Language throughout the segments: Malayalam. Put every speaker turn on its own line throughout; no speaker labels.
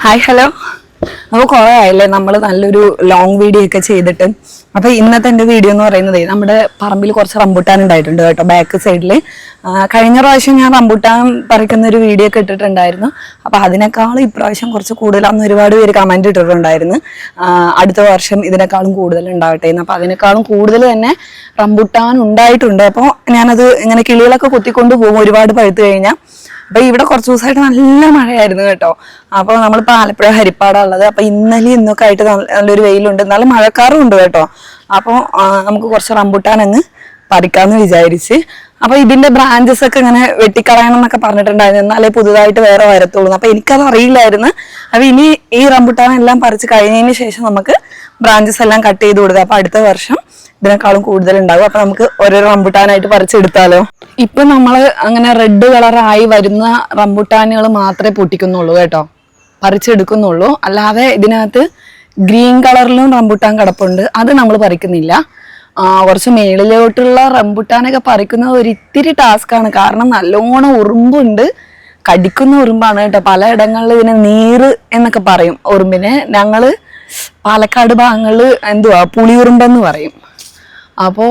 Hi hello. അപ്പോൾ കുറേ ആയില്ലേ നമ്മൾ നല്ലൊരു ലോങ് വീഡിയോ ഒക്കെ ചെയ്തിട്ട്. അപ്പോൾ ഇന്നത്തെ എൻ്റെ വീഡിയോ എന്ന് പറയുന്നത് നമ്മുടെ പറമ്പിൽ കുറച്ച് റംബൂട്ടാൻ ഉണ്ടായിട്ടുണ്ട് കേട്ടോ, ബാക്ക് സൈഡിൽ. കഴിഞ്ഞ പ്രാവശ്യം ഞാൻ റംബൂട്ടാൻ പറിക്കുന്ന ഒരു വീഡിയോ ഒക്കെ ഇട്ടിട്ടുണ്ടായിരുന്നു. അപ്പോൾ അതിനേക്കാളും ഇപ്രാവശ്യം കുറച്ച് കൂടുതലാണെന്ന് ഒരുപാട് പേര് കമൻറ്റ് ഇട്ടിട്ടുണ്ടായിരുന്നു. അടുത്ത വർഷം ഇതിനേക്കാളും കൂടുതൽ ഉണ്ടാവട്ടെ എന്ന്. അപ്പോൾ അതിനേക്കാളും കൂടുതൽ തന്നെ റംബൂട്ടാൻ ഉണ്ടായിട്ടുണ്ട്. അപ്പോൾ ഞാനത് ഇങ്ങനെ കിളികളൊക്കെ കുത്തിക്കൊണ്ട് പോകും ഒരുപാട് പഴുത്ത് കഴിഞ്ഞാൽ. അപ്പൊ ഇവിടെ കുറച്ച് ദിവസമായിട്ട് നല്ല മഴയായിരുന്നു കേട്ടോ. അപ്പോൾ നമ്മളിപ്പോൾ ആലപ്പുഴ ഹരിപ്പാടാണ് ഉള്ളത്. അപ്പൊ ഇന്നലെ ഇന്നൊക്കെ ആയിട്ട് നല്ലൊരു വെയിലുണ്ട്, നല്ല മഴക്കാറും ഉണ്ട് കേട്ടോ. അപ്പോൾ നമുക്ക് കുറച്ച് റംബൂട്ടാൻ അങ്ങ് പറിക്കാമെന്ന് വിചാരിച്ച്. അപ്പൊ ഇതിന്റെ ബ്രാഞ്ചസ് ഒക്കെ ഇങ്ങനെ വെട്ടിക്കളയണം എന്നൊക്കെ പറഞ്ഞിട്ടുണ്ടായിരുന്നു, എന്നാലേ പുതുതായിട്ട് വേറെ വരത്തുള്ളൂ. അപ്പൊ എനിക്കത് അറിയില്ലായിരുന്നു. അപ്പൊ ഇനി ഈ റംബൂട്ടാൻ എല്ലാം പറിച്ച് കഴിഞ്ഞതിന് ശേഷം നമുക്ക് ബ്രാഞ്ചസ് എല്ലാം കട്ട് ചെയ്ത് കൊടുക്കാം. അപ്പൊ അടുത്ത വർഷം ഇതിനേക്കാളും കൂടുതൽ ഉണ്ടാവും. അപ്പൊ നമുക്ക് ഓരോ റംബൂട്ടാനായിട്ട് പറിച്ചെടുത്താലോ. ഇപ്പൊ നമ്മള് അങ്ങനെ റെഡ് കളറായി വരുന്ന റംബൂട്ടാനുകൾ മാത്രമേ പൊട്ടിക്കുന്നുള്ളൂ കേട്ടോ, പറിച്ചെടുക്കുന്നുള്ളൂ. അല്ലാതെ ഇതിനകത്ത് ഗ്രീൻ കളറിലും റംബൂട്ടാൻ കിടപ്പുണ്ട്, അത് നമ്മൾ പറിക്കുന്നില്ല. കുറച്ച് മേളിലോട്ടുള്ള റംബൂട്ടാനൊക്കെ പറിക്കുന്നത് ഒരിത്തിരി ടാസ്ക്കാണ്. കാരണം നല്ലോണം ഉറുമ്പുണ്ട്, കടിക്കുന്ന ഉറുമ്പാണ് കേട്ടോ. പലയിടങ്ങളിൽ ഇതിനെ നീറ് എന്നൊക്കെ പറയും ഉറുമ്പിനെ. ഞങ്ങള് പാലക്കാട് ഭാഗങ്ങളിൽ എന്തുവാ പുളിയുറുമ്പെന്ന് പറയും. അപ്പോൾ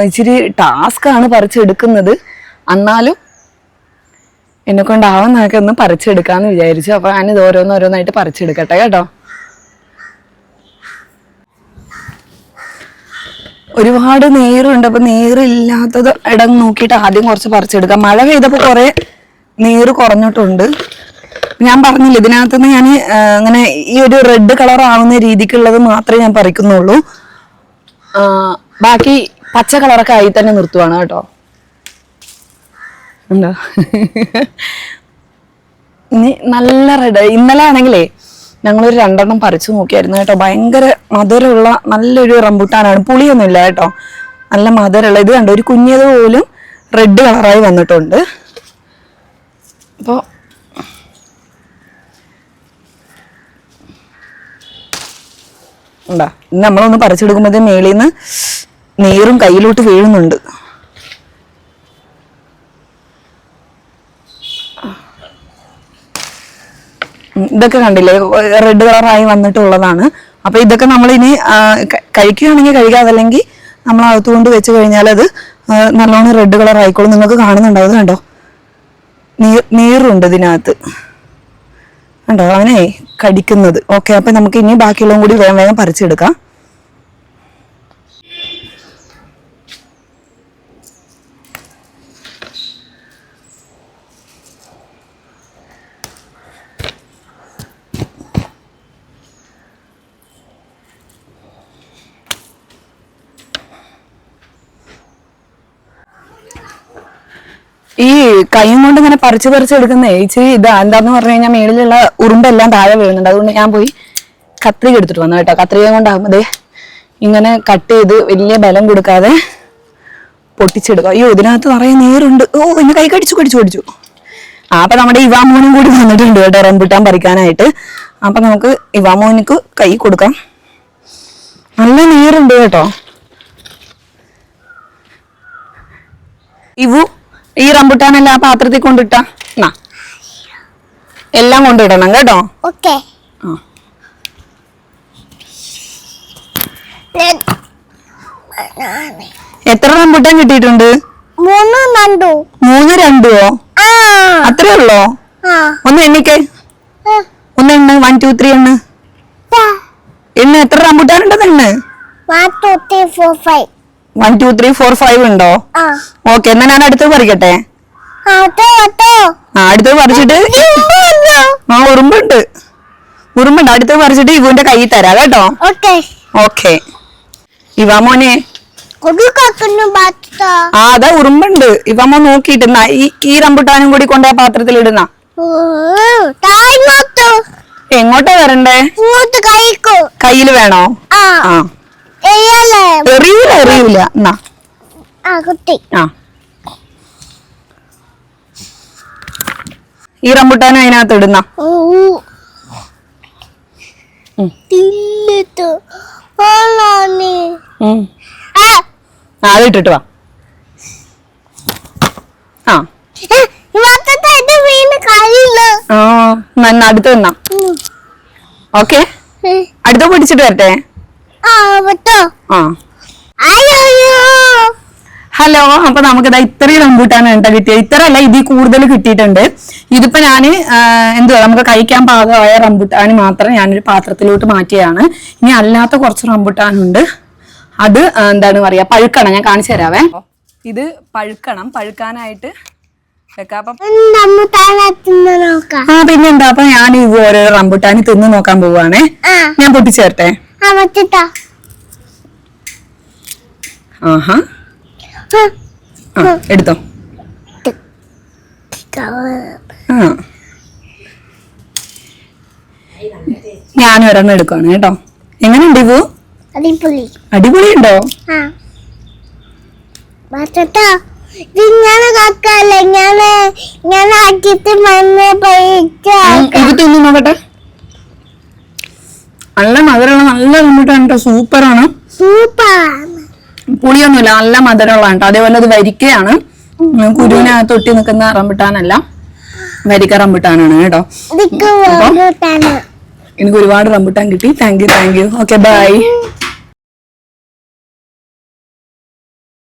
ഇച്ചിരി ടാസ്ക്കാണ് പറിച്ചെടുക്കുന്നത്. എന്നാലും എന്നെ കൊണ്ടാവുന്നതൊക്കെ ഒന്ന് പറിച്ചെടുക്കാന്ന് വിചാരിച്ചു. അപ്പൊ ഞാനിത് ഓരോന്നോരോന്നായിട്ട് പറിച്ചെടുക്കട്ടെ കേട്ടോ. ഒരുപാട് നീറുണ്ട്. അപ്പൊ നീറില്ലാത്തത് ഇടം നോക്കിയിട്ട് ആദ്യം കുറച്ച് പറിച്ചെടുക്കാം. മഴ പെയ്തപ്പോൾ കുറെ നീറ് കുറഞ്ഞിട്ടുണ്ട്. ഞാൻ പറഞ്ഞില്ല, ഇതിനകത്തുനിന്ന് ഞാൻ അങ്ങനെ ഈ ഒരു റെഡ് കളർ ആവുന്ന രീതിക്കുള്ളത് മാത്രമേ ഞാൻ പറിക്കുന്നുള്ളൂ. ബാക്കി പച്ച കളറൊക്കെ ആയി തന്നെ നിർത്തുവാണ് കേട്ടോ. എന്താ ഇനി നല്ല റെഡ്. ഇന്നലെ ആണെങ്കിലേ ഞങ്ങളൊരു 2 എണ്ണം പറിച്ചു നോക്കിയായിരുന്നു കേട്ടോ. ഭയങ്കര മധുരമുള്ള നല്ലൊരു റംബൂട്ടാനാണ്, പുളിയൊന്നും ഇല്ല കേട്ടോ, നല്ല മധുരമുള്ള. ഇത് കണ്ടോ, ഒരു കുഞ്ഞത് പോലും റെഡ് കളറായി വന്നിട്ടുണ്ട്. അപ്പോൾ ഉണ്ടാ നമ്മളൊന്ന് പറിച്ചെടുക്കുമ്പോഴത്തേ മേളിൽ നിന്ന് നീറും കയ്യിലോട്ട് വീഴുന്നുണ്ട്. ഇതൊക്കെ കണ്ടില്ലേ, റെഡ് കളറായി വന്നിട്ടുള്ളതാണ്. അപ്പൊ ഇതൊക്കെ നമ്മളിനി കഴിക്കുകയാണെങ്കിൽ കഴിക്കാം, അതല്ലെങ്കിൽ നമ്മൾ അകത്തുകൊണ്ട് വെച്ച് കഴിഞ്ഞാൽ അത് നല്ലോണം റെഡ് കളർ ആയിക്കോളും. നിങ്ങൾക്ക് കാണുന്നുണ്ടാവും, കണ്ടോ നീറുണ്ട് ഇതിനകത്ത്, കണ്ടോ അവനെ കടിക്കുന്നത്. ഓക്കെ, അപ്പൊ നമുക്ക് ഇനി ബാക്കിയുള്ളതും കൂടി വേഗം വേഗം പറിച്ചെടുക്കാം. ഈ കൈയും കൊണ്ട് ഇങ്ങനെ പറിച്ചെടുക്കുന്ന ഇച്ചിരി ഇതാ എന്താന്ന് പറഞ്ഞു കഴിഞ്ഞാൽ മേളിലുള്ള ഉറുമ്പെല്ലാം താഴെ വീഴുന്നുണ്ട്. അതുകൊണ്ട് ഞാൻ പോയി കത്രിക എടുത്തിട്ട് വന്നു കേട്ടോ. കത്രിക കൊണ്ടാകുമ്പോ ഇങ്ങനെ കട്ട് ചെയ്ത് വലിയ ബലം കൊടുക്കാതെ പൊട്ടിച്ചെടുക്കുക. അയ്യോ, ഇതിനകത്ത് നിറയെ നീറുണ്ട്. ഓ, ഇന്ന് കൈ കടിച്ചു. അപ്പൊ നമ്മുടെ ഇവാമോനും കൂടി വന്നിട്ടുണ്ട് കേട്ടോ റംബൂട്ടാൻ പറിക്കാനായിട്ട്. അപ്പൊ നമുക്ക് ഇവാമോനിക്ക് കൈ കൊടുക്കാം. നല്ല നീറുണ്ട് കേട്ടോ. ഈ റംബൂട്ടാനെല്ലാം ആ പാത്രത്തിൽ കൊണ്ടിട്ടാ എല്ലാം കൊണ്ടിടണം കേട്ടോ. എത്ര റംബൂട്ടാൻ കിട്ടിയിട്ടുണ്ട്? 3 രണ്ടുവോ? അത്രേ ഉള്ളോ? ഒന്ന് എണ്ണിക്കേ, ഒന്ന് എണ്ണ്. 1 2 3 എണ്ണ്. എത്ര റംബൂട്ടാൻ ഉണ്ടെന്ന് എണ്ണ്.
1 2 3 4 5
1 2 3 4 5 ഉണ്ടോ? ഓക്കെ, എന്നാ ഞാൻ അടുത്ത് പറിക്കട്ടെ. അടുത്ത് പറിച്ചിട്ട് ഉറുമ്പുണ്ട്. അടുത്ത് പറിച്ചിട്ട് ഇവന്റെ കൈ തരാം കേട്ടോ. ഓക്കെ ഇവാമോനെ, അതാ ഉറുമ്പുണ്ട്. ഇവാമോ നോക്കിയിട്ട് ഈ റംബൂട്ടാനും കൂടി കൊണ്ട് ആ പാത്രത്തിൽ ഇടുന്ന. എങ്ങോട്ടാ വരണ്ടേ? കയ്യില് വേണോ? എറിയൂല. എന്നാ ഈ റംബൂട്ടാനും അതിനകത്ത് ഇടുന്ന. അതിട്ടിട്ട് വാ. അടുത്ത് നിന്നാ ഓക്കെ, അടുത്ത പിടിച്ചിട്ട് വരട്ടെ. ആ ഹലോ, അപ്പൊ നമുക്കിതാ ഇത്രയും റംബൂട്ടാനാണ് കേട്ടോ കിട്ടിയത്. ഇത്ര അല്ല, ഇതിൽ കൂടുതൽ കിട്ടിയിട്ടുണ്ട്. ഇതിപ്പോ ഞാന് എന്തുവാ നമുക്ക് കഴിക്കാൻ പാകമായ റംബൂട്ടാന് മാത്രം ഞാനൊരു പാത്രത്തിലോട്ട് മാറ്റിയാണ്. ഇനി അല്ലാത്ത കുറച്ച് റംബൂട്ടാനുണ്ട്. അത് എന്താണ് പറയാ, പഴുക്കണം. ഞാൻ കാണിച്ചു തരാവേ. ഇത് പഴുക്കാനായിട്ട് വെക്കാം. അപ്പം പിന്നെന്താ, അപ്പൊ ഞാൻ ഇത് ഓരോ റംബൂട്ടാന് തിന്ന് നോക്കാൻ പോവാണേ. ഞാൻ പൊട്ടിച്ചേർട്ടെ. ആഹാ, എടുത്തോ. ഞാനും ഒരെണ്ണം എടുക്കുവാണ് കേട്ടോ. എങ്ങനെയുണ്ട് ഇവു? അടിപൊളി ഉണ്ടോ? ഇത് തിന്നു നോക്കട്ടെ. നല്ല മധുരമുള്ള നല്ല റംബൂട്ടാൻ കേട്ടോ. സൂപ്പറാണ്. പുളിയൊന്നുമില്ല, നല്ല മധുരമുള്ള കേട്ടോ. അതേപോലെ അത് വരിക്കയാണ്, കുരുവിനെ തൊട്ടി നിൽക്കുന്ന റംബൂട്ടാനല്ല, വരിക്ക റംബൂട്ടാനാണ് കേട്ടോ. എനിക്ക് ഒരുപാട് റംബൂട്ടാൻ കിട്ടി. Thank you. Okay, by.